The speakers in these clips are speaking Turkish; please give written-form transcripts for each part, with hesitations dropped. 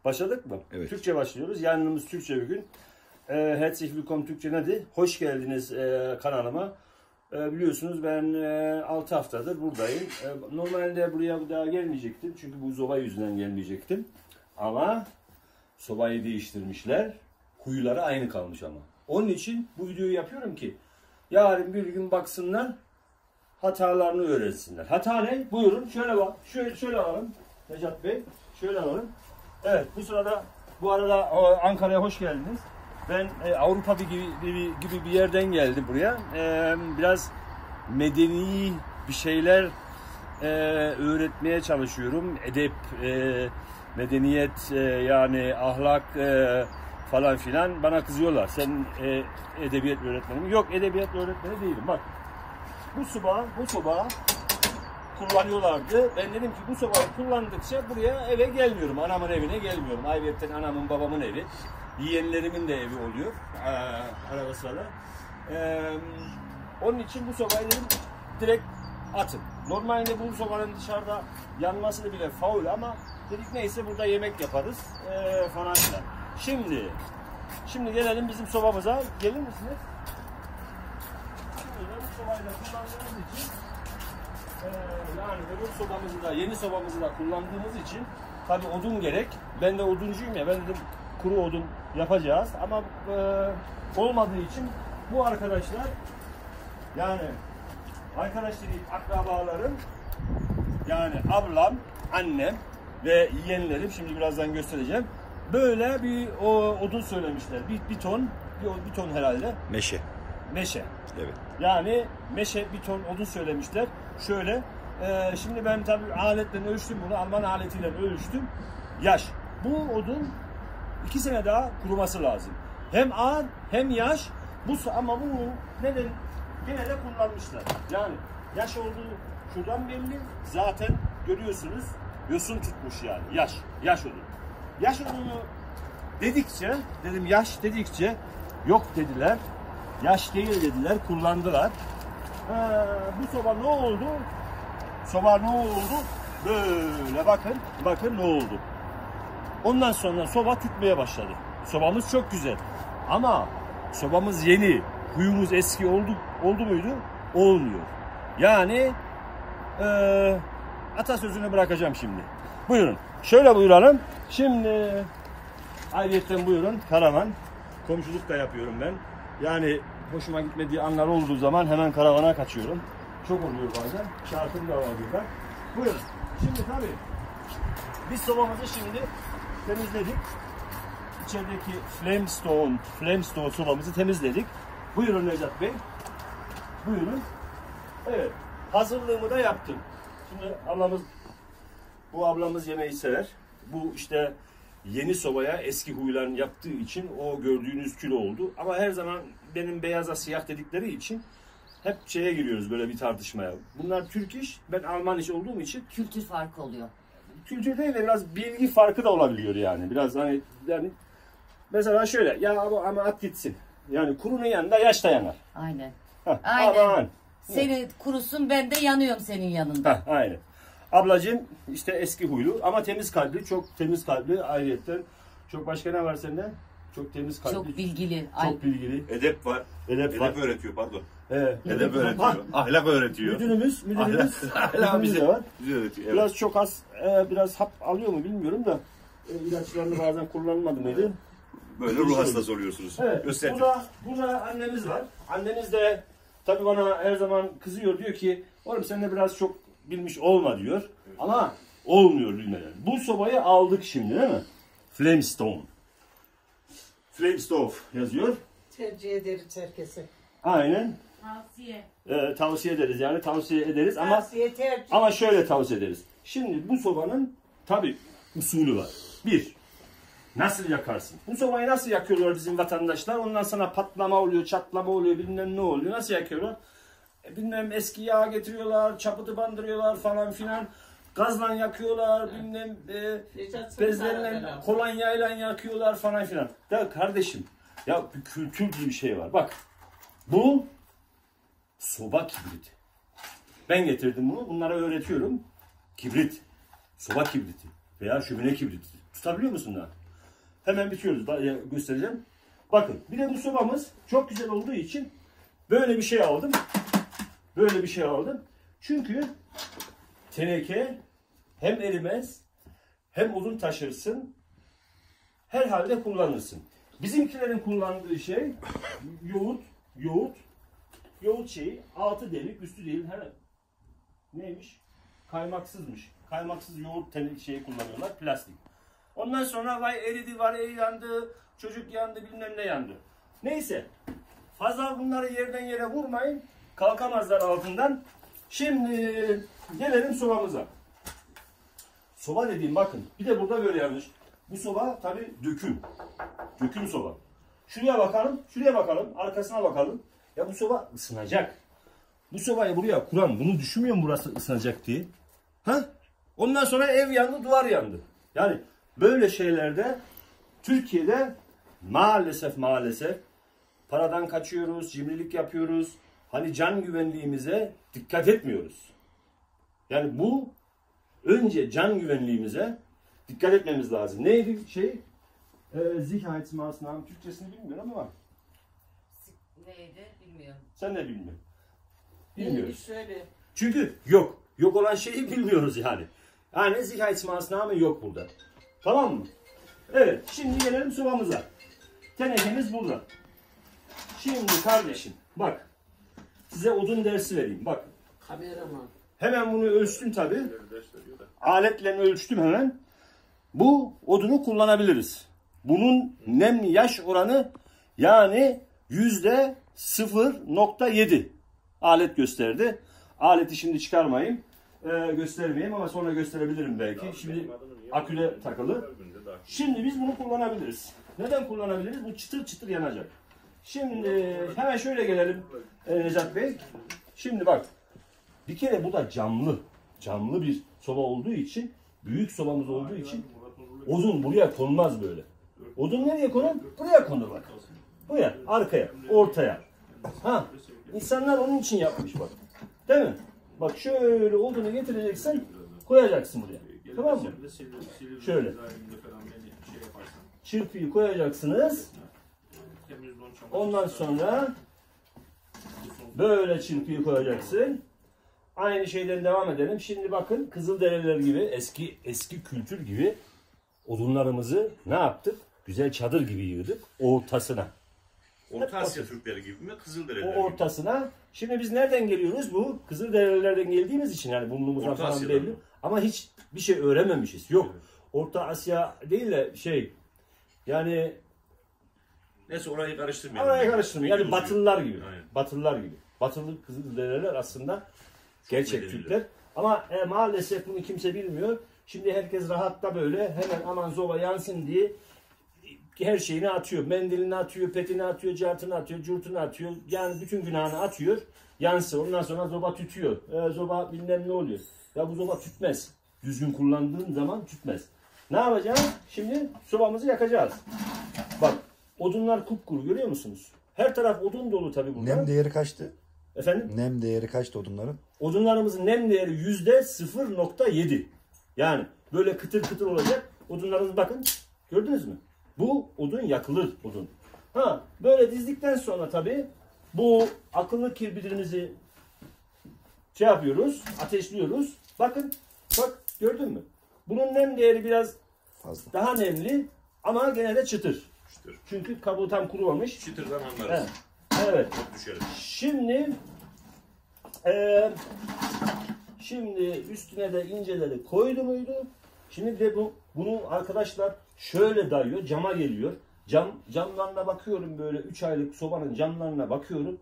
Başladık mı? Evet. Türkçe başlıyoruz. Yanımız Türkçe bugün. Herzlich willkommen Türkçe nedir? Hoş geldiniz kanalıma. Biliyorsunuz ben 6 haftadır buradayım. Normalde buraya daha gelmeyecektim. Çünkü bu soba yüzünden gelmeyecektim. Ama sobayı değiştirmişler. Huyları aynı kalmış ama. Onun için bu videoyu yapıyorum ki yarın bir gün baksınlar, hatalarını öğrensinler. Hata ne? Buyurun şöyle bak. Şöyle alalım. Necat Bey şöyle alalım. Evet, bu arada Ankara'ya hoş geldiniz. Ben Avrupa gibi bir yerden geldim buraya. Biraz medeni bir şeyler öğretmeye çalışıyorum. Edep, medeniyet, yani ahlak falan filan. Bana kızıyorlar. Sen edebiyat öğretmeni mi? Yok, edebiyat öğretmeni değilim. Bak, bu soba kullanıyorlardı. Ben dedim ki bu sobayı kullandıkça buraya eve gelmiyorum. Anamın evine gelmiyorum. Ayrıca anamın babamın evi. Yeğenlerimin de evi oluyor. Arada sırada. Onun için bu sobayı dedim direkt atın. Normalde bu sobanın dışarıda yanması bile faul ama dedik neyse burada yemek yaparız falan filan. Şimdi gelelim bizim sobamıza. Gelir misiniz? Şimdi bu sobayı da kullandığımız için yani öbür sobamızı da yeni sobamızı da kullandığımız için tabi odun gerek. Ben de oduncuyum ya, ben dedim kuru odun yapacağız ama olmadığı için bu arkadaşlar, yani arkadaş değil akrabalarım, yani ablam, annem ve yeğenlerim, şimdi birazdan göstereceğim, böyle bir odun söylemişler. Bir ton herhalde. Meşe. Evet. Yani bir ton odun söylemişler. Şöyle, şimdi ben tabii aletle ölçtüm bunu, Alman aletiyle ölçtüm. Yaş. Bu odun 2 sene daha kuruması lazım. Hem ağır hem yaş. Ama bunu neden gene de kullanmışlar. Yani yaş olduğu şuradan belli. Zaten görüyorsunuz yosun tutmuş yani. Yaş odun. Yaş odunu dedikçe, dedim yaş dedikçe yok dediler. Yaş değil dediler, kullandılar. Bu soba ne oldu? Böyle bakın ne oldu. Ondan sonra soba tütmeye başladı. Sobamız çok güzel. Ama sobamız yeni, huyumuz eski oldu muydu? Olmuyor. Yani atasözünü bırakacağım şimdi. Buyurun. Şöyle buyuralım. Şimdi ayrıyetten buyurun. Karavan. Komşuluk da yapıyorum ben. Yani hoşuma gitmediği anlar olduğu zaman hemen karavana kaçıyorum. Çok oluyor bazen. Şartım da var burada. Buyurun. Şimdi tabii biz sobamızı şimdi temizledik. İçerideki Flamestone sobamızı temizledik. Buyurun Necat Bey. Buyurun. Evet. Hazırlığımı da yaptım. Şimdi bu ablamız yemeği sever. Bu işte yeni sobaya eski huylarını yaptığı için o gördüğünüz kül oldu. Ama her zaman benim beyaza siyah dedikleri için hep şeye giriyoruz, böyle bir tartışmaya. Bunlar Türk iş, ben Alman iş olduğum için. Kültür farkı oluyor. Kültür değil de biraz bilgi farkı da olabiliyor yani. Biraz hani yani mesela şöyle ya ama at gitsin. Yani kurunun yanında yaş da yanar. Aynen. Aynen. Aman. Seni kurusun, ben de yanıyorum senin yanında. Aynen. Ablacığım işte eski huylu ama temiz kalpli, çok temiz kalpli ayrıyetten. Çok başka ne var sende? Çok temiz kalpli. Çok bilgili. Çok bilgili. Edep var. Edep öğretiyor, pardon. Evet. Edep öğretiyor. Ahlak öğretiyor. Müdürümüz de var. Bize öğretiyor. Evet. Biraz çok az, biraz hap alıyor mu bilmiyorum da ilaçlarını bazen kullanmadı mıydı? Böyle ruh hastası oluyorsunuz. Evet. Burada annemiz var. Annemiz de tabii bana her zaman kızıyor, diyor ki oğlum sen de biraz çok bilmiş olma diyor. Evet. Ama olmuyor bilmeden. Bu sobayı aldık şimdi değil mi? Flamestone yazıyor. Tercih ederiz herkese. Aynen. Tavsiye ederiz yani, tavsiye ederiz ama şöyle tavsiye ederiz. Şimdi bu sobanın tabii usulü var. Nasıl yakarsın? Bu sobayı nasıl yakıyorlar bizim vatandaşlar? Ondan sonra patlama oluyor, çatlama oluyor, bilmem ne oluyor. Nasıl yakıyorlar? Bilmem eski yağ getiriyorlar, çapıtı bandırıyorlar falan filan. Gazla yakıyorlar, bilmem bezlerle, kolonyayla yakıyorlar falan filan. Ya kardeşim, ya bir kültür gibi bir şey var. Bak, bu soba kibriti. Ben getirdim bunu, bunlara öğretiyorum. Kibrit, soba kibriti veya şömine kibriti. Tutabiliyor musun daha? Hemen bitiyoruz. Göstereceğim. Bakın bir de bu sobamız çok güzel olduğu için böyle bir şey aldım. Böyle bir şey aldım. Çünkü teneke hem erimez hem odun taşırsın. Herhalde kullanırsın. Bizimkilerin kullandığı şey yoğurt şeyi, altı delik, üstü değil. Neymiş? Kaymaksızmış. Kaymaksız yoğurt şeyi kullanıyorlar, plastik. Ondan sonra vay eridi, var yandı, çocuk yandı, bilmem ne yandı. Neyse. Fazla bunları yerden yere vurmayın. Kalkamazlar altından. Şimdi gelelim sobamıza. Soba dediğim bakın. Bir de burada böyle yanlış. Bu soba tabi döküm. Döküm soba. Şuraya bakalım, şuraya bakalım, arkasına bakalım. Ya bu soba ısınacak. Bu sobayı buraya kuran bunu düşünmüyor mu burası ısınacak diye? Ha? Ondan sonra ev yandı, duvar yandı. Yani böyle şeylerde Türkiye'de maalesef paradan kaçıyoruz, cimrilik yapıyoruz. Hani can güvenliğimize dikkat etmiyoruz. Yani bu önce can güvenliğimize dikkat etmemiz lazım. Neydi şey? Sicherheitsmaßnahmen Türkçesini bilmiyorum ama. Neydi bilmiyorum. Sen de bilmiyorsun. Bilmiyoruz. Şöyle. Çünkü yok. Yok olan şeyi bilmiyoruz yani. Yani Sicherheitsmaßnahmen yok burada. Tamam mı? Evet. Şimdi gelelim sobamıza. Tenekemiz burada. Şimdi kardeşim bak. Size odun dersi vereyim. Bak. Kameraman. Hemen bunu ölçtüm tabi. Aletle ölçtüm hemen. Bu odunu kullanabiliriz. Bunun nem yaş oranı yani %0.7 alet gösterdi. Aleti şimdi çıkarmayayım. Göstermeyeyim ama sonra gösterebilirim belki. Şimdi aküle takılı. Şimdi biz bunu kullanabiliriz. Neden kullanabiliriz? Bu çıtır çıtır yanacak. Şimdi hemen şöyle gelelim Necat Bey. Şimdi bak. Bir kere bu da camlı. Camlı bir soba olduğu için, büyük sobamız olduğu için odun buraya konmaz böyle. Odun nereye konur? Buraya konur bak. Buraya, arkaya, ortaya. Ha, insanlar onun için yapmış bak. Değil mi? Bak şöyle odunu getireceksin, koyacaksın buraya. Tamam mı? Şöyle. Çırpıyı koyacaksınız. Ondan sonra böyle çırpıyı koyacaksın. Aynı şeyden devam edelim. Şimdi bakın Kızılderililer gibi eski kültür gibi odunlarımızı ne yaptık? Güzel çadır gibi yığdık ortasına. Orta Asya Türkleri gibi mi? Kızılderililer O ortasına. Şimdi biz nereden geliyoruz? Bu Kızılderililerden geldiğimiz için yani burnumuzdan Orta falan Asya'dan belli. mı? Ama hiç bir şey öğrenmemişiz. Yok. Orta Asya değil de yani Neyse orayı karıştırmayalım. araya karıştırmayın. Yani Batılılar gibi. Aynen. Batılılar gibi. Batılı Kızılderililer aslında gerçek medeniler. Türkler. Ama maalesef bunu kimse bilmiyor. Şimdi herkes rahatta böyle hemen aman zoba yansın diye her şeyini atıyor. Mendilini atıyor, petini atıyor, cartını atıyor, curtunu atıyor. Yani bütün günahını atıyor. Yansı. Ondan sonra zoba tütüyor. Zoba bilmem ne oluyor. Ya bu zoba tütmez. Düzgün kullandığın zaman tütmez. Ne yapacağız? Şimdi sobamızı yakacağız. Bak odunlar kupkuru görüyor musunuz? Her taraf odun dolu tabii burada. Nem değeri kaçtı? Efendim? Nem değeri kaçtı odunların? Odunlarımızın nem değeri %0.7. Yani böyle kıtır kıtır olacak. Odunlarımız bakın. Gördünüz mü? Bu odun yakılır odun. Ha böyle dizdikten sonra tabii bu akıllı kirbirimizi yapıyoruz. Ateşliyoruz. Bakın. Bak gördün mü? Bunun nem değeri biraz Fazla. daha nemli ama gene de çıtır. Çıtır. Çünkü kabuğu tam kurumamış. Çıtırdan anlarız. Evet. Evet. Çok düşeriz. Şimdi üstüne de inceleri koydu muydu? Şimdi de bunu arkadaşlar şöyle dayıyor. Cama geliyor. Camlarına bakıyorum böyle 3 aylık sobanın camlarına bakıyorum.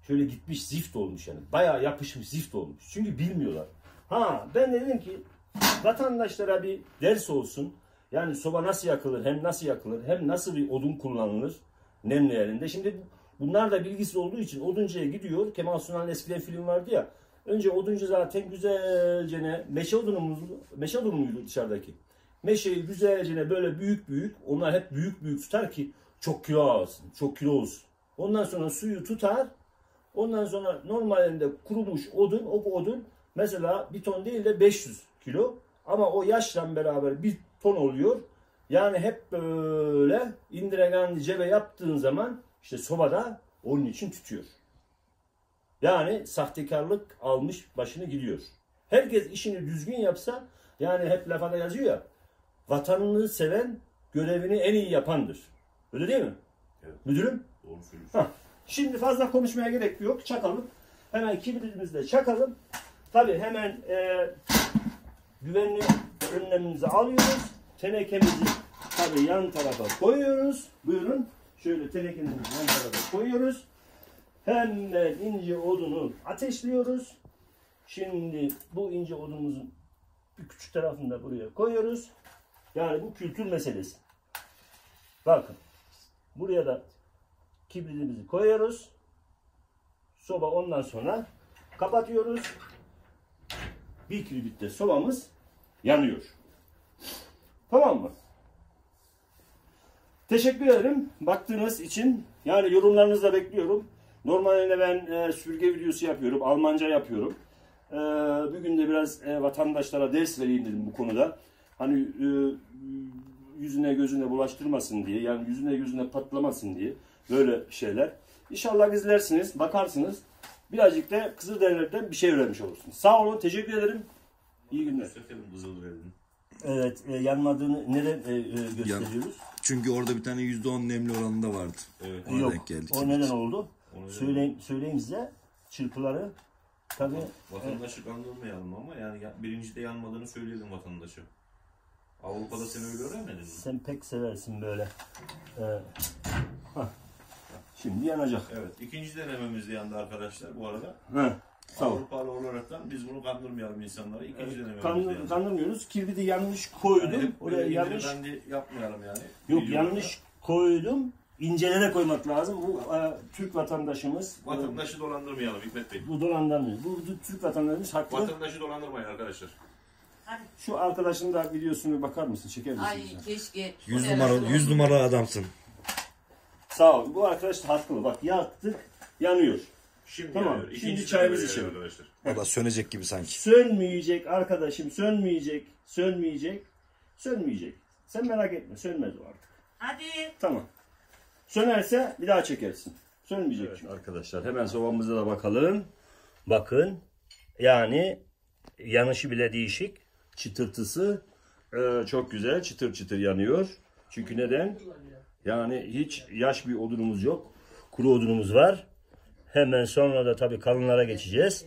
Şöyle gitmiş zift olmuş yani. Bayağı yapışmış zift olmuş. Çünkü bilmiyorlar. Ha ben de dedim ki vatandaşlara bir ders olsun. Yani soba nasıl yakılır, hem nasıl yakılır, hem nasıl bir odun kullanılır nemli yerinde. Şimdi bunlar da bilgisiz olduğu için oduncuya gidiyor. Kemal Sunal'ın eskiden film vardı ya. Önce oduncu zaten güzelce meşe odunu muydu dışarıdaki? Meşeyi güzelce böyle büyük büyük, onlar hep büyük büyük tutar ki çok kilo alsın, çok kilo olsun. Ondan sonra suyu tutar. Ondan sonra normalinde kurumuş odun, o odun mesela bir ton değil de 500 kilo. Ama o yaşla beraber bir ton oluyor. Yani hep böyle indiregan cebe yaptığın zaman işte sobada onun için tutuyor. Yani sahtekarlık almış başını gidiyor. Herkes işini düzgün yapsa, yani hep lafada yazıyor ya, vatanını seven görevini en iyi yapandır. Öyle değil mi? Evet. Müdürüm? Doğru söylüyorsun. Şimdi fazla konuşmaya gerek yok. Çakalım. Hemen kibritimizle çakalım. Tabii hemen güvenli önlemimizi alıyoruz. Tenekemizi tabii yan tarafa koyuyoruz. Buyurun. Şöyle tenekemizi yan tarafa koyuyoruz. Hemen ince odunu ateşliyoruz. Şimdi bu ince odunumuzun bir küçük tarafını da buraya koyuyoruz. Yani bu kültür meselesi. Bakın. Buraya da kibritimizi koyuyoruz. Soba ondan sonra kapatıyoruz. Bir kibritte sobamız yanıyor. Tamam mı? Teşekkür ederim baktığınız için. Yani yorumlarınızı da bekliyorum. Normalde ben süpürge videosu yapıyorum. Almanca yapıyorum. Bugün de biraz vatandaşlara ders vereyim dedim bu konuda. Hani yüzüne gözüne bulaştırmasın diye. Yani yüzüne gözüne patlamasın diye. Böyle şeyler. İnşallah izlersiniz, bakarsınız. Birazcık da Kızılderililerden bir şey öğrenmiş olursunuz. Sağ olun, teşekkür ederim. İyi günler. Evet, yanmadığını neden gösteriyoruz? Çünkü orada bir tane %10 nemli oranında vardı. Evet. Ona Yok, denk geldik. o neden oldu? Söyleyeyim size, çırpıları tabii. Vatandaşı kandırmayalım ama yani birincide yanmadığını söyleyelim vatandaşa. Avrupa'da sen öyle öğrenmedin mi? Sen pek seversin böyle. Şimdi yanacak. Evet. İkinci denememiz de yandı arkadaşlar bu arada. Sağ ol. Avrupalı olaraktan biz bunu kandırmayalım insanlara. İkinci denememiz de yandı. Kandırmıyoruz. Kibriti yanlış koydum. Yani Oraya yanlış. Yapmayalım yani. Yok, Videoda yanlış koydum. İncelere koymak lazım. Bu Türk vatandaşımız. Vatandaşı dolandırmayalım Hikmet Bey. Bu dolandırmıyor. Bu Türk vatandaşımız haklı. Vatandaşı dolandırmayın arkadaşlar. Şu arkadaşın da videosunu bakar mısın? Çeker misin? Ay keşke. 100 numara adamsın. Sağ ol. Bu arkadaş da haklı. Bak yaktık, yanıyor. Şimdi Tamam, yanıyor. şimdi İkinci çayımızı deneme içelim. arkadaşlar. O da sönecek gibi sanki. Sönmeyecek arkadaşım, sönmeyecek, sönmeyecek, sönmeyecek. Sen merak etme, sönmez o artık. Hadi. Tamam. Sönerse bir daha çekersin. Sönmeyecek çünkü. Arkadaşlar hemen sobamıza da bakalım. Bakın. Yani yanışı bile değişik. Çıtırtısı çok güzel. Çıtır çıtır yanıyor. Çünkü neden? Yani hiç yaş bir odunumuz yok. Kuru odunumuz var. Hemen sonra da tabii kalınlara geçeceğiz.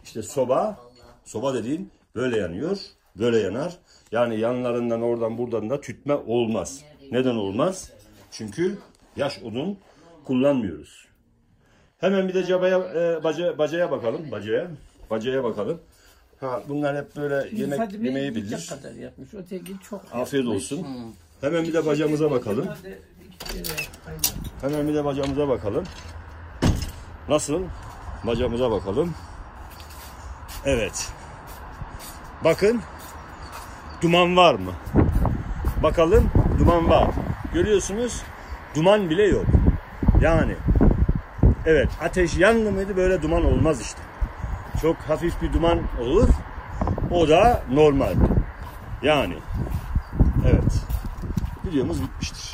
İşte soba dediğin böyle yanıyor. Böyle yanar. Yani yanlarından oradan buradan da tütme olmaz. Neden olmaz? Çünkü yaş odun kullanmıyoruz. Hemen bir de bacaya bakalım. Bacaya bakalım. Bunlar hep böyle yemeği bilir. kadar yapmış. Öteki çok. Afiyet olsun. Hemen bir de bacamıza bakalım. Nasıl? Bacamıza bakalım. Evet. Bakın. Duman var mı? Bakalım. Duman var. Görüyorsunuz. Duman bile yok. Yani. Evet. Ateş yandı mıydı böyle duman olmaz işte. Çok hafif bir duman olur. O da normal. Yani. Evet. Videomuz bitmiştir.